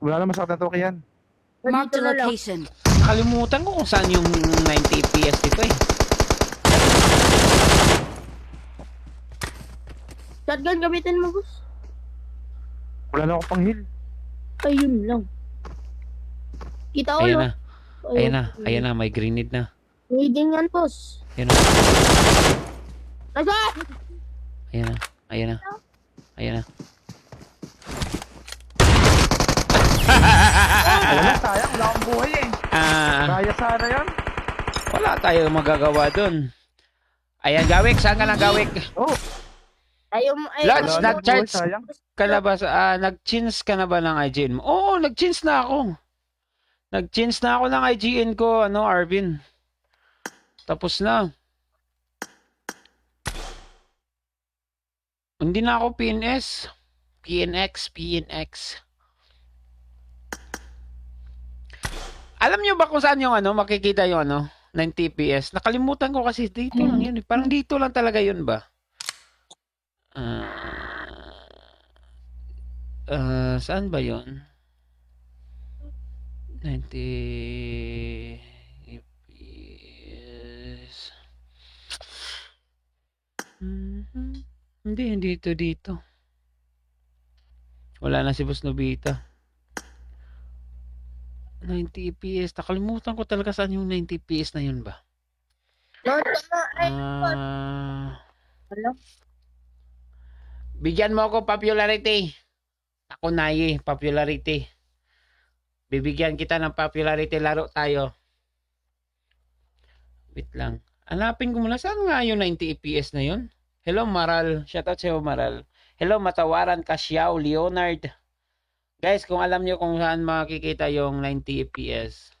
Wala na masakit na to yan. Marked Dito a na lang. location. Nakalimutan ko kung saan yung 90 FPS dito eh. Shotgun gamitin mo, boss. Wala na akong pang-heal. Ayun lang. Kita ko, Ayan no? na. Ayan na. Ayan na. May grenade na. Needing yan, boss. Ayan na. Nasa! Ayan na. Ayan na. Ayan na. Wala, sayang. Wala akong buhay eh. Kaya sana yan. Wala tayong magagawa dun. Ayan, Gawik. Saan ka na, Gawik? Oh, Lance, wala na akong buhay, nag-charge sayang. ka na ba? Nag-change ka na ba ng IGN mo? Oo, nag-change na ako. Nag-change na ako ng IGN ko, Arvin. Tapos na. Hindi na ako PNS. PNX. Alam nyo ba kung saan yung makikita yung 90 FPS? Nakalimutan ko kasi dito lang yun. Parang dito lang talaga yun ba? Saan ba yun? 90 FPS. Hindi dito. Wala na si Boss Nobita. 90 FPS. Nakalimutan ko talaga saan yung 90 FPS na yun ba? Bigyan mo ako popularity. Ako popularity. Bibigyan kita ng popularity, laro tayo. Wait lang. Hanapin ko muna. Saan nga yung 90 FPS na yun? Hello, Maral. Shoutout sa'yo, Maral. Hello, Matawaran, Kasyaw, Leonard. Guys, kung alam nyo kung saan makikita yung 90 FPS.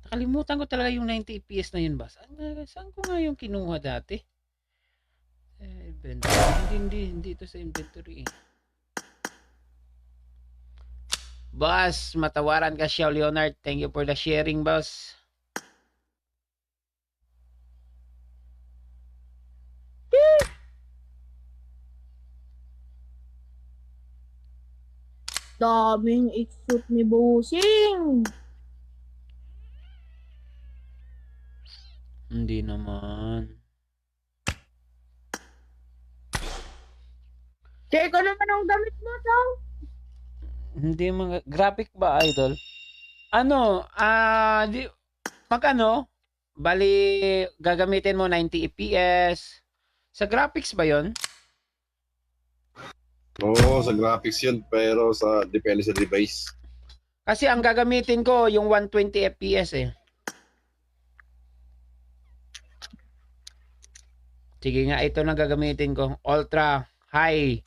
Nakalimutan ko talaga yung 90 FPS na yun ba? Saan ko nga yung kinuha dati? Inventory. Hindi ito sa inventory eh. Boss, Matawaran ka siya, Leonard. Thank you for the sharing, boss. Daming exot ni Bossing. Hindi naman. Share ko naman ang damit mo, Tom. Hindi mga graphic ba, idol? Bali, gagamitin mo 90 FPS. Sa graphics ba yon? Oo, sa graphics yun, pero depende sa device. Kasi ang gagamitin ko yung 120 FPS eh. Sige nga, ito na gagamitin ko. Ultra high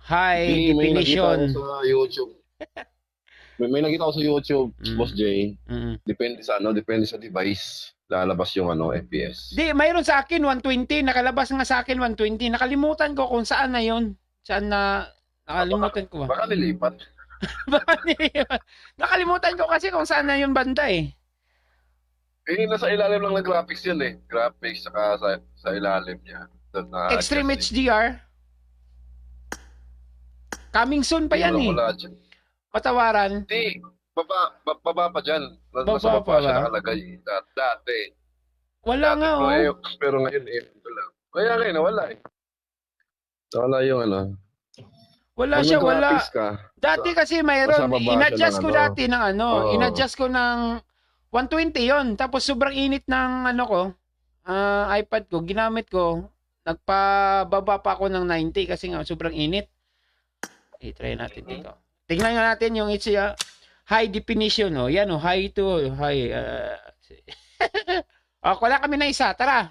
May nakita definition. ko sa YouTube. may nakita ko sa YouTube, Boss J. Depende sa device. Lalabas yung FPS. Di, mayroon sa akin 120, nakalabas nga sa akin 120. Nakalimutan ko kung saan na 'yon. Saan na nakalimutan ko ba? Baka nilipat. Nakalimutan ko kasi kung saan na 'yon banda eh. Nasa ilalim lang ng graphics yun eh. Graphics saka sa ilalim niya. Extreme HDR. Coming soon pa yan eh. Wala dyan. Patawaran. Hindi. Baba pa dyan. Baba Nasa pa baba siya ba? nakalagay. Dati. Wala nga oh. Pero ngayon ito lang. Kaya ngayon nawala eh. Nawala yung Wala Pag siya, nag-graphics wala. ka, Dati kasi mayroon. nasa baba siya In-adjust ng ko dati ng Oo. in-adjust ko ng 120 yon. Tapos sobrang init ng iPad ko. Ginamit ko. Nagpababa pa ako ng 90 kasi nga sobrang init. I-try natin dito. Tingnan nga natin yung high definition. Oh. Yan, high to high. Kulang kami na isa. Tara.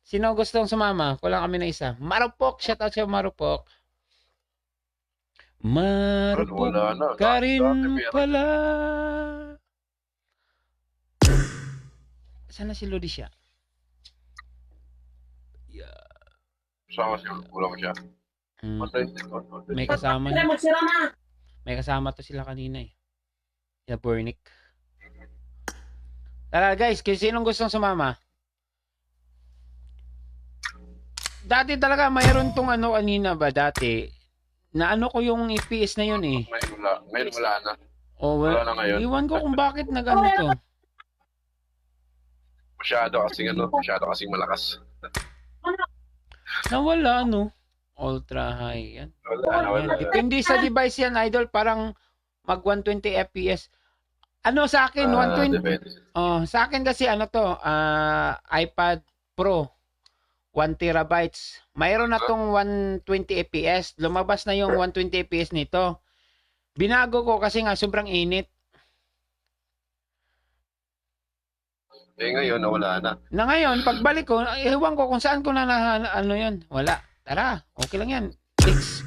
Sino gustong sumama? Kulang kami na isa. Marupok. Shout out sa Marupok. Marupok Wala na. ka rin Dati pala. Sana si Lodi siya? Sama siya. Wala siya. May kasama niya. May kasama to sila kanina eh. Sila Burnick. Tara guys, kung sinong gustong sumama? dati talaga mayroon tong ano kanina ba dati na ano ko yung EPS na yun eh. Ngayon wala na. Oh, Wala na ngayon. iwan ko kung bakit nag-ano to. Masyado kasing malakas. Nawala, no? Ultra high yan. Wala. Depende sa device yan, idol. Parang mag 120 FPS. Ano sa akin, 120? Depende. Oh, sa akin kasi ano to, iPad Pro. 1 terabytes. Mayroon na tong 120 FPS. Lumabas na yung 120 FPS nito. Binago ko kasi nga sobrang init. Eh ngayon, nawala na. Na ngayon, pagbalik ko, ewan ko kung saan ko ano yun. Wala. Tara, okay lang yan. Fix.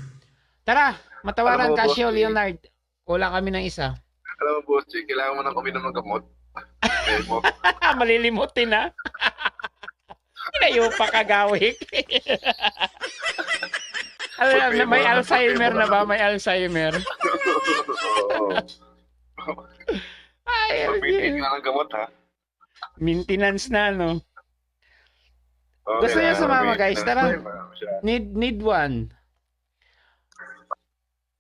Tara, matawaran Alam mo, Casio, boss, Leonard. Kulang kami ng isa. Alam mo, boss, kailangan mo nang uminom ng gamot. Eh mo. Malilimutin na. Layo pa kagawik. Alam, may Alzheimer na ba? May Alzheimer. Oo. Ay, Pagpitin ka ng gamot, ha? maintenance na, no? Okay, Gusto niyo sumama, guys? Tara. Siya. Need one.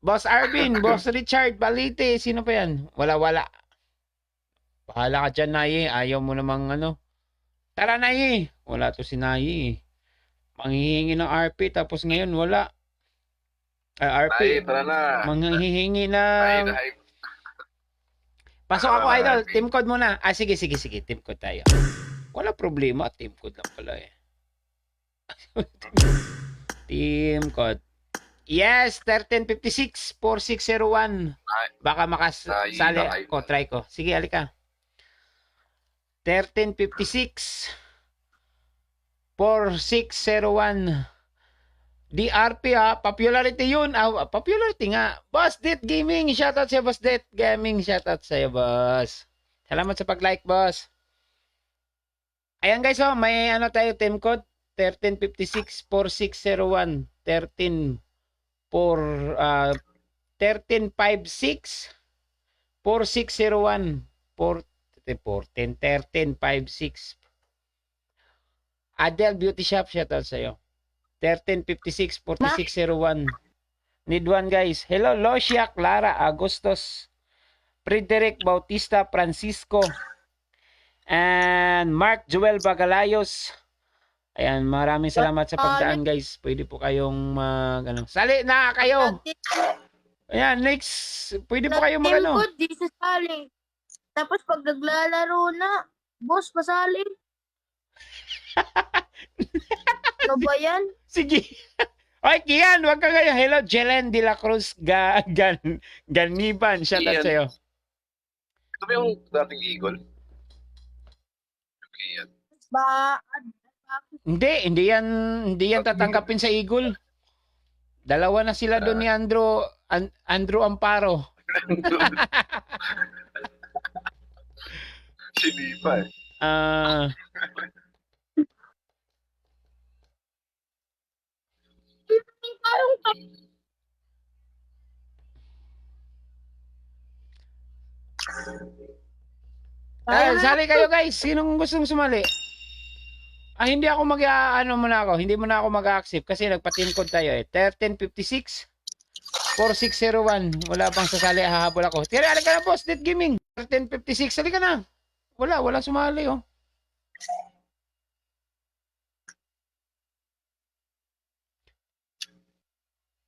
Boss Arvin, Boss Richard, Balite, sino pa yan? Wala. Bahala ka dyan, Nayi. Ayaw mo namang ano. Tara, Nayi. Wala to si Nayi. Manghihingi ng RP, tapos ngayon wala. RP. Ay, tara na. Manghihingi Ay, ng... Pasok ako, idol. Team code muna. Sige. Team code tayo. Wala problema. Team code lang pala eh. Team code. Yes, 1356-4601. Baka makasali ko. Try ko. Sige, alika. 1356-4601. DRP popularity yun. Popularity nga. Boss Det Gaming, shoutout sa'yo, Boss Det Gaming, shoutout sa'yo, boss. Salamat sa pag-like, boss. Ayan guys, may ano tayo, team code 1356-4601. 1356-4601. 1356. Adel Beauty Shop, shoutout sa'yo. 1356-4601. Need one, guys. Hello, Losia, Clara, Agustos, Frederick Bautista, Francisco, and Mark Joel Bagalayos. Ayan, maraming salamat sa pagdaan, guys. Pwede po kayong ano. Sali na kayo. Ayan, next. Pwede po kayo mag-ano. Team code, di sasali. Tapos pag naglalaro na, boss, pasali. Ano ba yan? Sige. Okay, Kian, wag ka ngayon. Hello, Jelen de la Cruz Ganiban. Shout out Kian. sa'yo. Ito ba yung dating Eagle? Okay, yan. Hindi yan tatanggapin sa Eagle. Dalawa na sila doon ni Andrew Amparo. Hindi pa eh. Sali kayo, guys. Sinong gustong sumali? Hindi ako hindi mo na ako mag-accept kasi nagpa-team code tayo eh. 1356-4601. Wala bang sasali, hahabol ako. Tira, alika na, boss, Net Gaming. 1356, alika na. Wala sumali, oh.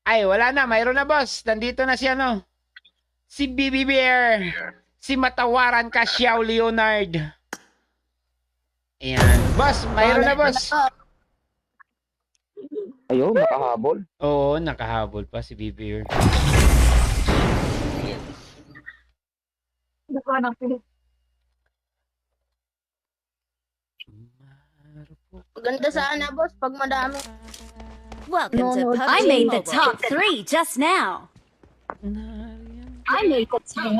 Ay, wala na. Mayroon na, boss. Nandito na si si BB Bear. Si Matawaran ka, Xiao Leonard. Ayan. Boss, mayroon na, boss. Ayo, nakahabol. Oo, nakahabol pa si BB Bear. Maganda sana, boss, pag madami. Welcome to No, PUBG I made the top 3 just now. I made the time.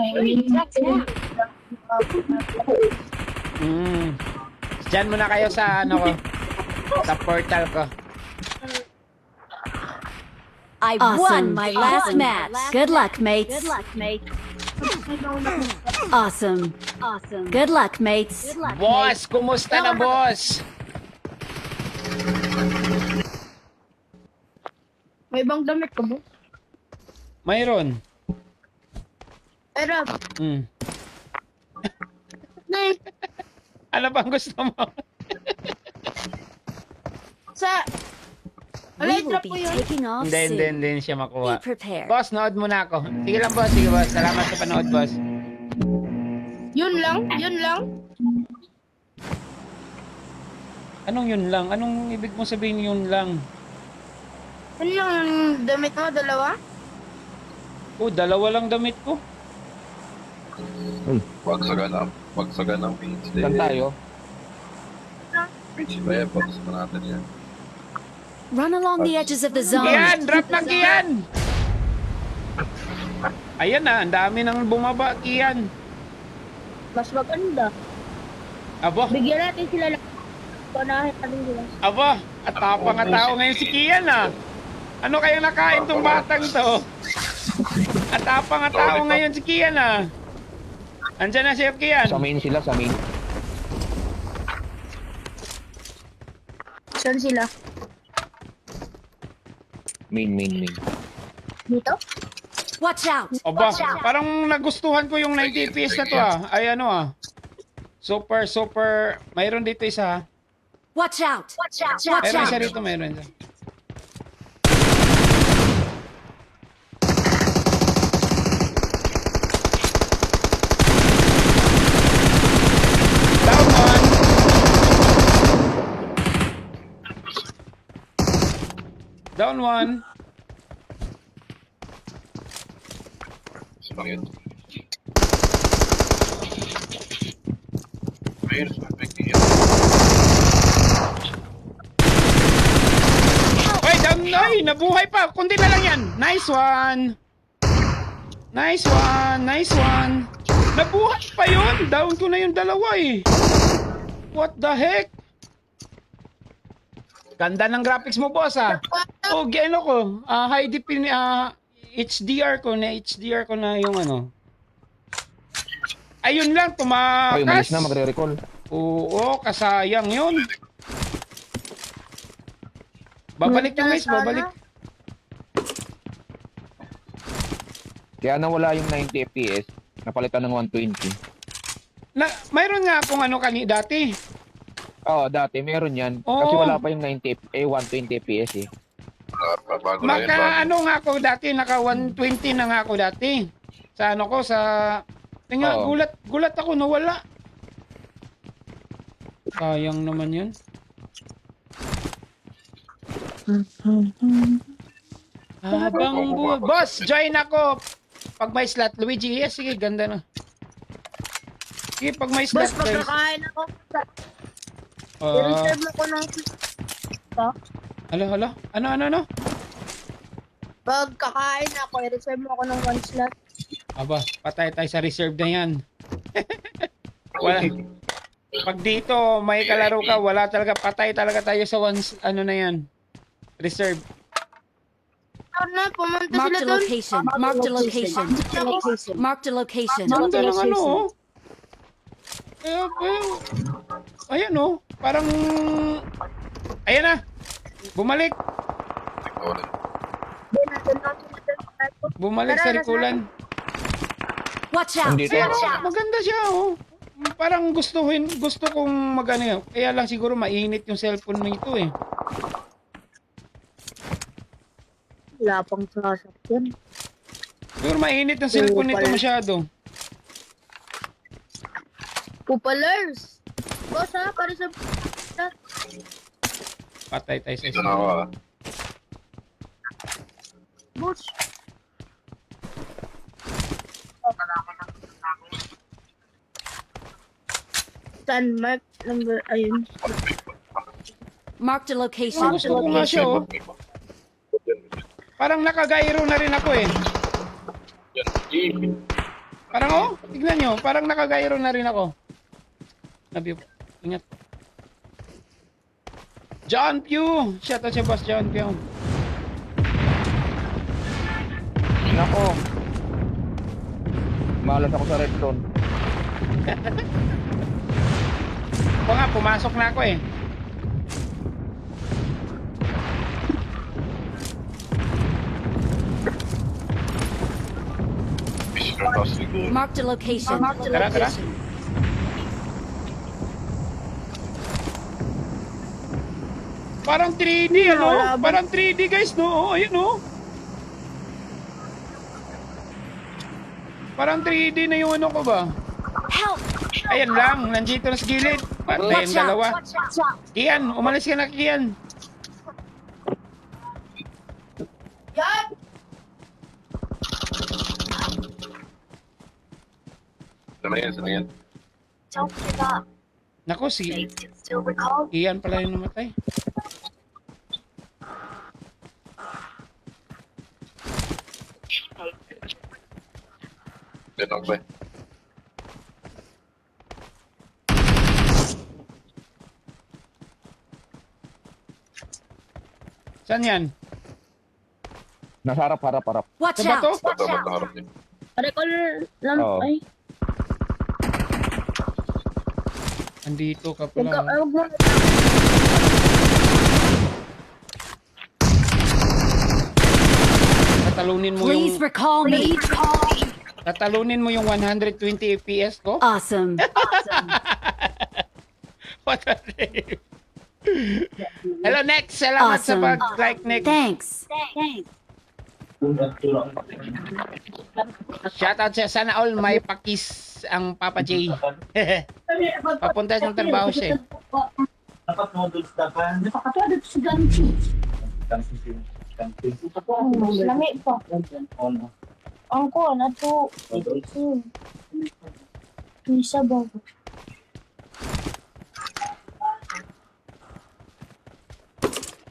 Diyan muna kayo sa sa portal ko. I won my last match. Good luck, mates. Awesome. Good luck, mates. Boss, kumusta na, boss? May ibang damit ka ba? Mayroon. Pero, Mm. na Ano bang gusto mo? sa... We Alay, will trap ko be yun. taking off Hindi soon. siya Be makuha. prepared. Boss, nood muna ako. Sige lang, boss. Sige, boss. Salamat sa panood, boss. Yun lang, yun lang. Anong yun lang? Anong ibig mo sabihin yun lang? Yun lang yung damit mo, dalawa? Oh, dalawa lang damit ko. Bagsagan ng page. Saan tayo? Page ba yan? Bagsagan natin yan. Run along the edges of the zone. Kian! Drop ng Kian! Ayan na, ang dami nang bumaba, Kian. Mas maganda. Abo, Bigyan natin sila lang. Panahin natin sila. abo. At tapang nga tao ngayon si Kian, ah. Ano kaya nakain tong batang to? At tapang nga tao ngayon si Kian, ah. Andyan na, Chef Kian. Sa main sila, sa main. Saan sila? Main. Dito? Watch out. Aba, parang nagustuhan ko yung 90 FPS na to, ah. Ay, ano, ah. Super. Mayroon dito isa, ah. Watch out. Watch Mayroon isa out. rito, mayroon isa. Down one. Down one. Isa lang yun. Mayroon sa pagkakita. Ay, down. Ay, nabuhay pa. Kundi na lang yan. Nice one. Nice one. Nabuhay pa yun. Down ko na yung dalawa eh. What the heck? Ganda ng graphics mo, boss, ah. Oh, ano ko. High defin HDR ko na yung ano. Ayun lang, tumakas. Ay, umalis na, magre-recall. Oo, kasayang yun. Babalik yung guys, babalik. Kaya nawala yung 90 FPS, napalitan ng 120. Mayroon nga akong ano dati. Oo, dati meron yan. Oo. Kasi wala pa yung 120 FPS eh. Bago lang yun. Ano nga ako dati, naka 120 na nga ako dati. Sa ano ko, sa... Tingnan, Oo. gulat ako, nawala. Sayang naman yun. Boss, join ako. Pag may slot, Luigi, yes, sige, ganda na. Sige, pag may slot, Boss, guys. pagkakain ako. Ah, I-reserve mo ko ng... Hala? Ano? Pag kakain ako, i-reserve mo ako ng 1 slot. Aba, patay tayo sa reserve na yan. Wala. Pag dito may kalaro ka, wala talaga, patay talaga tayo sa ano na yan. Reserve. Ano, pumunta Mark sila the doon. location. Mark the location. Mark the location. Ganda ng ano, oh. Ayan, oh. Parang... Ayan na. Bumalik. Bumalik sa rikulan. Watch out. Nandito. Maganda siya, oh. Parang gusto kong magano yun. Kaya lang siguro mainit yung cellphone nito, eh. Wala pang sasakyan. Siguro mainit yung cellphone nito masyado. Pupalers! Boss ha, para sa... Patay tayo sa Ito na ako ah. Boss! Saan? Mark number... Ayun. Mark the location. Gusto ko nga siya, oh. Parang nakagairo na rin ako, eh. Parang, oh, tignan nyo. Parang nakagairo na rin ako. Nabi, ingat. John Pew! Shout out siya, boss John Pew. Nako. Malas ako sa red zone. Ako nga, pumasok na ako, eh. Tapos siguro. Marked a location. Tara, tara. Parang 3D, ano? Parang 3D, guys, no? Oh, ayun, no? Parang 3D na yung ano ko ba? Help! Ayan lang, nandito na sa gilid. Patay ang Watch out! dalawa. Watch out! Kian, umalis ka na, Kian. Yan! Sana yan, sana yan. Don't give up. Naku, si You can still recall. Kian pala yung namatay. Ganun ba? Saan yan? Nasa harap, harap, harap. Watch Sa bato? out! Bata mo harap niya. Recall lang. Oo. Ay, Andito ka huwag ka, pala. huwag mo. Tatalunin mo Please yung recall me. tatalunin mo yung 120 FPS ko. Awesome. What a name. Hello, next. Salamat sa Awesome. pag-like, next. Thanks. Shoutout sa sana all may pakis ang Papa J. Papunta sa trabaho siya. Dapat mo doon sa tapan. Nakatulad si Ganchi. Kansi. Lami pa. Ono. Ang ko, na to. Isa ba?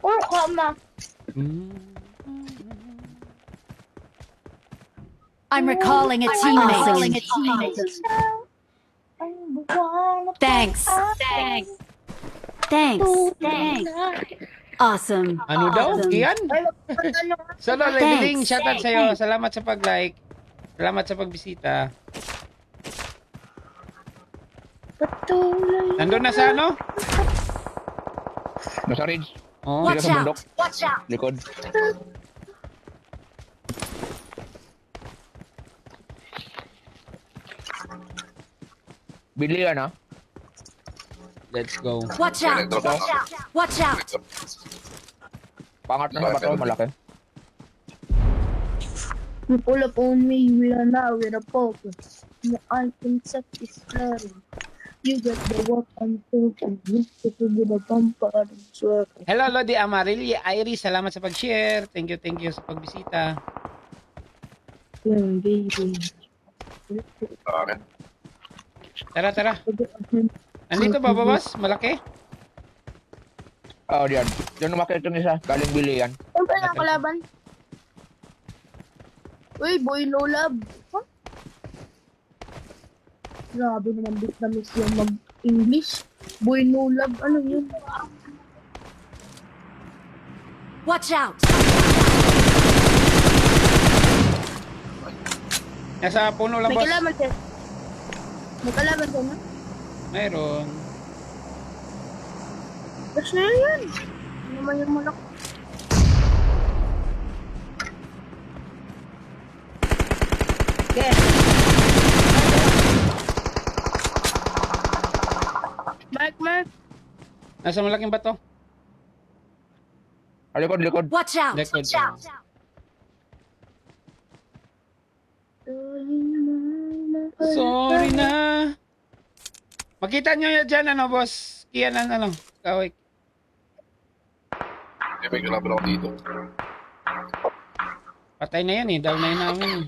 Oh, kama. I'm recalling a teammate. Ang buwan. Thanks. Thanks. Awesome. Ano daw? Awesome. Kian? Ay, magpapatanong. Solo Thanks. leveling. Shoutout sa'yo. Salamat sa pag-like. Salamat sa pagbisita. Patuloy. Nandun na sa ano? Nasa ridge. Oh. Watch Dito sa bundok. out! Likod. Bili yan, ha? Let's go. Watch out! Watch out! Pangat na sa bato, malaki. You pull up on me, we are now with a focus. The icon set is flaring. You get the work I'm thinking. You get to do the bumper and swerve. Hello, Lodi Amarilli. Iris, salamat sa pag-share. Thank you sa pagbisita. Yeah, baby. Okay. Tara, tara. Andito ba, boss? Malaki? Oo, diyan. Diyan umakit yung isa. Galing bili yan. Siyempre na kalaban. Uy, boy, no love. Huh? Grabe naman Vietnamese yung mag-English. Boy, no love. Ano yun? Watch out! Nasa puno lang, May boss. kalaban siya. May kalaban siya, no? Mayroon. Basta na yan. Ano naman yung malak? Okay. Mark. Nasa malaking bato. Likod, likod. Watch out! Likod. Sorry na. Makita nyo yan dyan, ano, boss? Kian, ano, kawik. May kalaban ako dito. Patay na yan eh. Down na yun namin.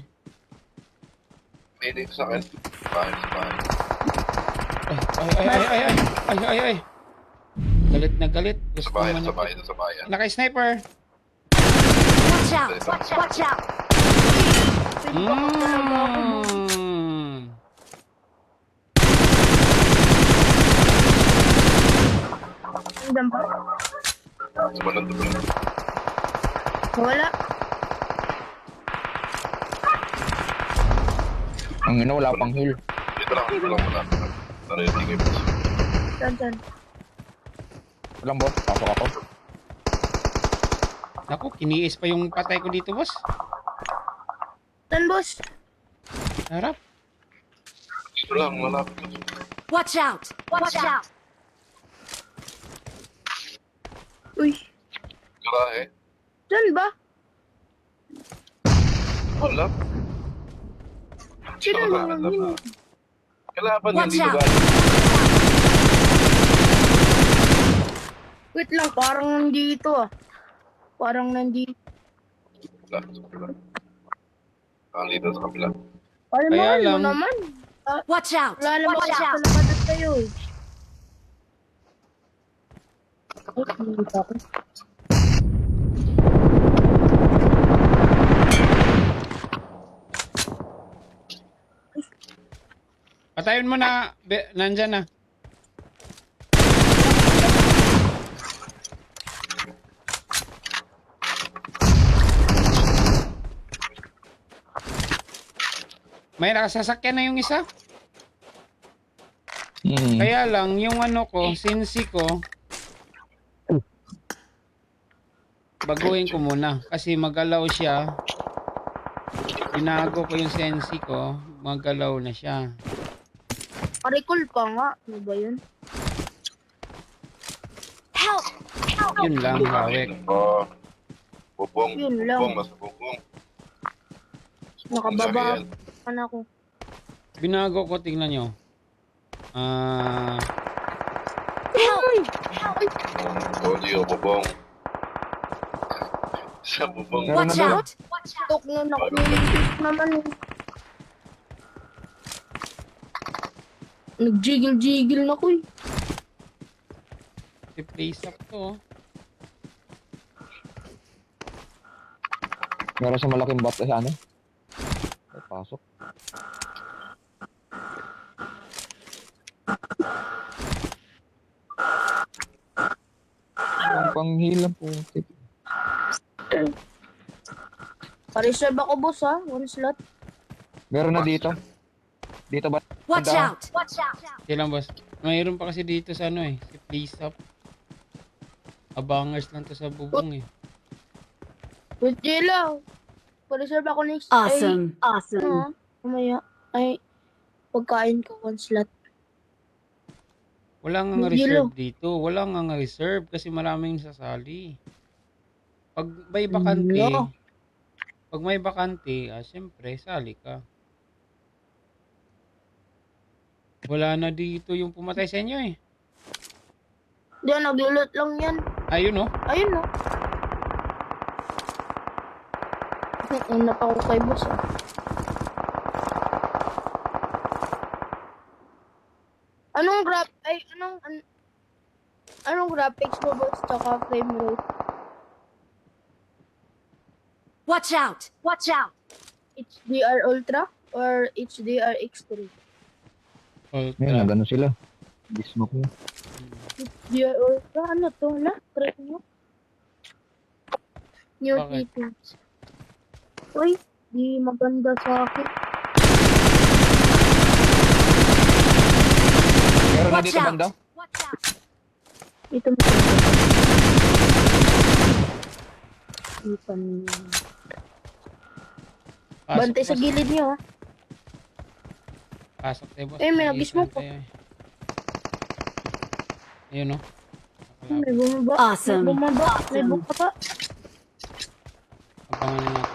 May dito sa akin. Bahay. Ay. Galit na galit. Sa Gusto bahay, naman sa ako. bahay, sa bahay. Naka-sniper. Watch out! Watch out! Tingnan pa. Tumalon. Wala. Ang ina, wala pang heal. Dito lang wala. Narinig kayo, boss. Saan? Walang boss, pasok ako. Naku, kiniis pa yung patay ko dito, boss. Saan, boss? Harap. Dito lang, malapit lang. Watch out! Watch out! Uy, Garahe. saan ba? Wala. Sino Wala, naman yun? Kalaban yan Watch dito out. galing. Wait lang, parang nandito ah. Parang nandito. Wala, sa kabila. Dito sa kabila. Ay, Kaya mahal mo lang- naman. Watch out! Wala naman Watch ako sa out! labanan sa'yo eh. Ay, nandito ako. Patayin mo na. Nandyan na. May nakasasakyan na yung isa. Kaya lang, yung ano ko, sensi ko, baguhin ko muna. Kasi magalaw siya. Binago ko yung sensi ko, magalaw na siya. Recall pa nga. Ano ba yun? Help! Yun lang, hawik. Oh. Bubong. Yun lang. Bubong, nasa bubong. Nakababa ako. Binago ko, tingnan nyo. Audio, bubong. Sa bubong. Meron Watch na doon. out! Tok na nakulitis naman eh. Nag-jiggle-jiggle na ko eh. I-place up to. Meron sa malaking bot sa ano? Ay, pasok. Ang panghilang po. Pa-reserve ako boss ha. One slot. Meron na dito. Dito ba? Watch Banda. out! Watch out! Kailan boss? Mayroon pa kasi dito sa ano eh. Si place up. Abangers lang to sa bubong eh. Wait, Jela. Pa-reserve ako next. Awesome! Ay, Awesome! mamaya. Ay, pagkain ko one slot. Wala nga reserve dito. Wala nga reserve kasi maraming sasali. Pag may bakante, No. pag may bakante, syempre, sali ka. Wala na dito yung pumatay sa inyo eh. Diyan, naglulot lang yan. Ayun oh. Ayun no. Una pa ako kay boss ah. Anong graphics mo boss tsaka frame rate? Watch out! Watch out! HDR Ultra or HDR X3? Ayun, Ultra. nagano sila. Bismoke mo. HDR Ultra? Ano to? Try mo? New Bakit? settings. Uy, di maganda sa akin. Meron na Watch dito out! banda. Watch out! Ito maganda. Ipan. Pasok, Bantay sa boss. gilid niyo ha. Pasok tayo boss. Eh, may nag-smoke Tayo, eh. Ayun oh. May bumaba. Awesome. May bumaba. May bumaba. Abangan na natin.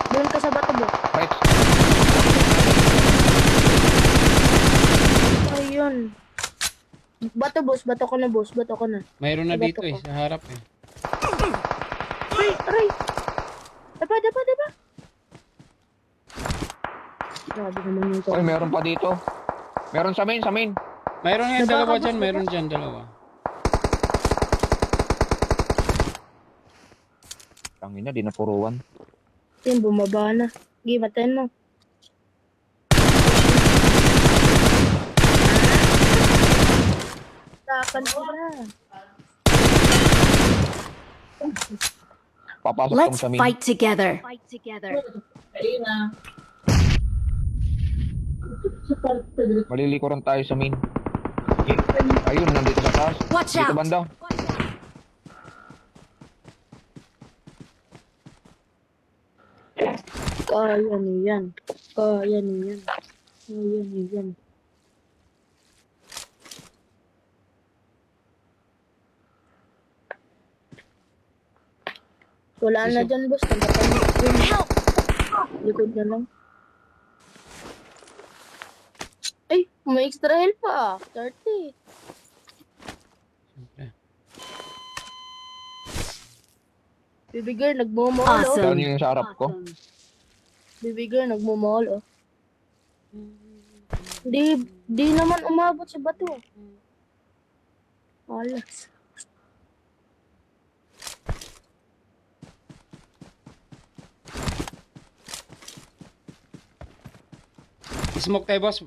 Doon ka sa bato bo. Right. Ayun. Bato boss. Bato ko na boss. Bato ko na. Mayroon na Bato dito eh, ko. sa harap eh. Aray! Dapa! Grabe naman yung Oy, meron pa dito. Meron sa main, sa main. Mayroon yan Diba, dalawa boss, dyan, diba? mayroon dyan dalawa. Tangina, di na puruan. Yung bumaba na. Sige, matayin mo. Tapan ko na. Papasok tong Let's sa main. fight together. Fight together. Malilikuran tayo sa main. Ayun, nandito sa taas. Watch Dito out! banda. Kaya niyan. Kaya niyan. Kaya niyan. Wala na Iso- dyan, boss. Nagpapalit yun. Help! Likod na lang. Ay, may extra health pa. 30. Siyempre. Baby girl, nagmumall, oh. Awesome. Yan yung sa harap ko. Awesome. Baby girl, nagmumall, oh. Di naman umabot sa bato. Alas. Smoke tayo, boss.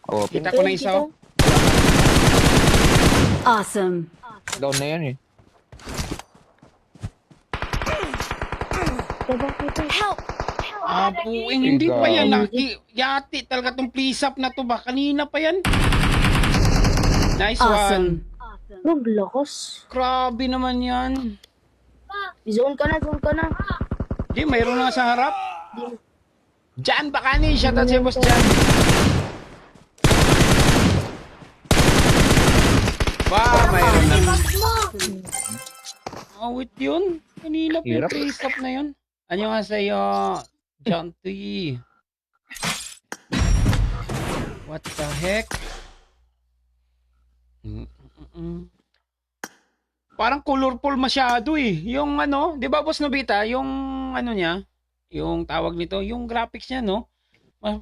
Open. Kita ko na isa, oh. Awesome. Down na yan eh. Help! Ah, buing, hindi pa yan. Ikaw. Yati talaga tong please up na to ba? Kanina pa yan. Nice Awesome. one. Bro, lakas. Grabe naman yan. Zone ka na, zone ka na. Di, mayroon na sa harap. Jan Bakani, shoutout sa boss Jan. Wow, mayroon na. Awit yun. Kanina pa yung Hirap. face up na yun. Ano nga sa'yo, John T. What the heck? Parang colorful masyado eh. Yung ano, di ba boss Nobita, yung ano niya, yung tawag nito, yung graphics niya, no?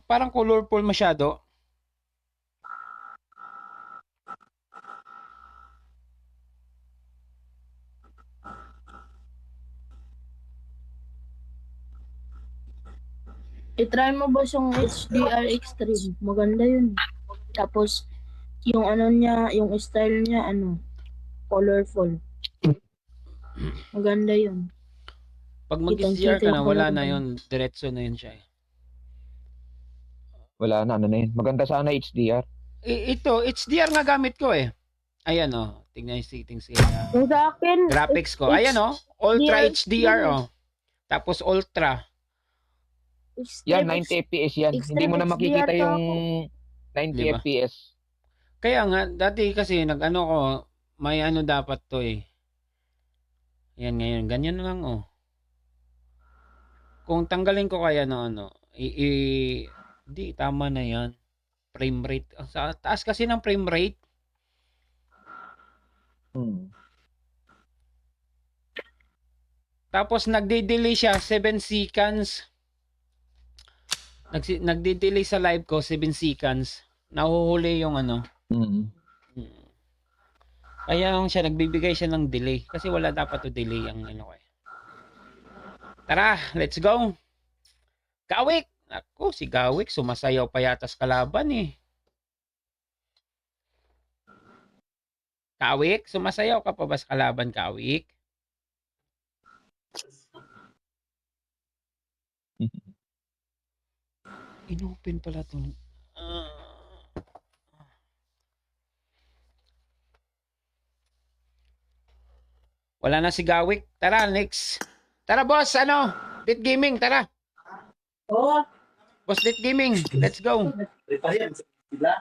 Parang colorful masyado. I-try mo ba yung HDR Extreme? Maganda yun. Tapos, yung ano niya, yung style niya, ano, colorful. Maganda yun. Pag mag-SDR ka na, Kitang-kita wala yung na color. yun. Diretso na yun siya. Wala na, ano na yun. Maganda sana HDR. Ito, HDR nga gamit ko eh. Ayan oh. Tingnan yung settings ko. Yung sa akin, Graphics ko. Ayan oh. Ultra HDR oh. Tapos Ultra. Yan, 90 FPS yan. Hindi mo na makikita HDR yung 90 Diba? FPS. Kaya nga, dati kasi nag-ano ko, may ano dapat to eh. Yan ngayon, ganyan lang oh. Kung tanggalin ko kaya no ano, di, tama na yan. Frame rate. Sa taas kasi ng frame rate. Tapos nagde-delay siya 7 seconds. Nagde-delay sa live ko 7 seconds. Nahuhuli yung ano. Kaya siya nagbibigay siya ng delay kasi wala dapat to delay ang ano ko eh. Tara, let's go. Gawik. Ako si Gawik sumasayaw pa yata sa kalaban eh. Kawik, sumasayaw ka pa ba sa kalaban, Kawik? Inopen pala to. Wala na si Gawik. Tara, next. Tara, boss, ano? Dit Gaming, tara. Oo. Boss Dit Gaming, let's go. Ito yan. Sila.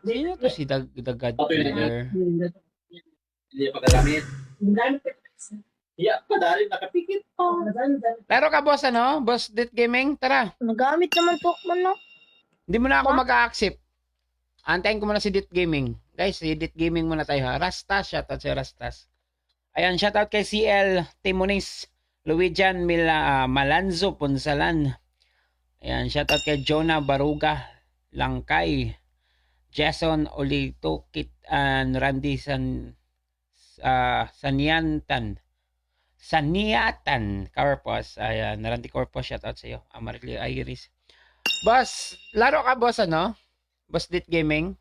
Sino to si The Godfather? Hindi pa gagamit. Yeah, padali nakapikit. Laro ka, boss, ano? Boss Dit Gaming, tara. nagamit naman Pokemon, no? Hindi mo na ako mag-accept. Antayin ko muna si Dit Gaming. Guys, si Dit Gaming muna tayo ha. Rastas, shoutout si Rastas. Ayan, shoutout kay CL Timonis, Luijan Malanzo Punsalan. Ayan, shoutout kay Jonah Baruga, Langkay, Jason Olito, Kit and Randy Saniatan Carpos. Ayan, Randy Carpos, shoutout sa iyo. Amarili Iris. Boss, laro ka boss ano? Boss Dit Gaming.